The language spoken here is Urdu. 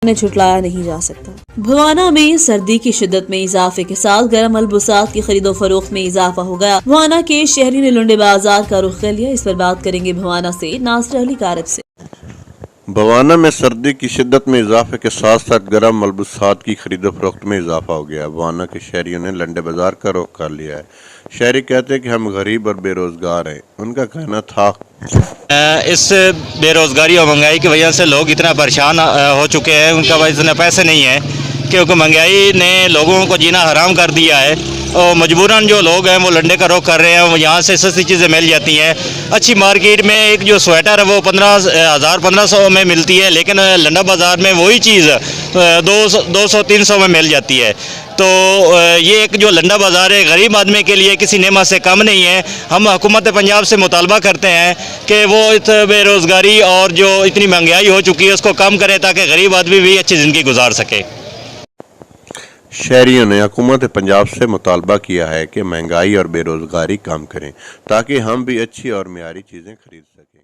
انہیں چھٹلایا نہیں جا سکتا۔ بھوانا میں سردی کی شدت میں اضافے کے ساتھ گرم ملبوسات کی خرید و فروخت میں اضافہ ہو گیا۔ بھوانا کے شہری نے لنڈے بازار کا رخ کر لیا۔ اس پر بات کریں گے بھوانا سے ناصر علی کارب سے۔ بھوانا میں سردی کی شدت میں اضافے کے ساتھ ساتھ گرم ملبوسات کی خرید و فروخت میں اضافہ ہو گیا۔ بھوانا کے شہریوں نے لنڈے بازار کا رخ کر لیا ہے۔ شہری کہتے ہیں کہ ہم غریب اور بے روزگار ہیں۔ ان کا کہنا تھا اس بے روزگاری اور مہنگائی کی وجہ سے لوگ اتنا پریشان ہو چکے ہیں، ان کا اتنے پیسے نہیں ہیں کیونکہ مہنگائی نے لوگوں کو جینا حرام کر دیا ہے، اور مجبوراً جو لوگ ہیں وہ لنڈے کا رخ کر رہے ہیں۔ وہ یہاں سے سستی چیزیں مل جاتی ہیں۔ اچھی مارکیٹ میں ایک جو سویٹر ہے وہ 1500 میں ملتی ہے، لیکن لنڈا بازار میں وہی چیز 200-300 میں مل جاتی ہے۔ تو یہ ایک جو لنڈا بازار ہے غریب آدمی کے لیے کسی نعمت سے کم نہیں ہے۔ ہم حکومت پنجاب سے مطالبہ کرتے ہیں کہ وہ اس بے روزگاری اور جو اتنی مہنگائی ہو چکی ہے اس کو کم کریں تاکہ غریب آدمی بھی اچھی زندگی گزار سکے۔ شہریوں نے حکومت پنجاب سے مطالبہ کیا ہے کہ مہنگائی اور بے روزگاری کم کریں تاکہ ہم بھی اچھی اور معیاری چیزیں خرید سکیں۔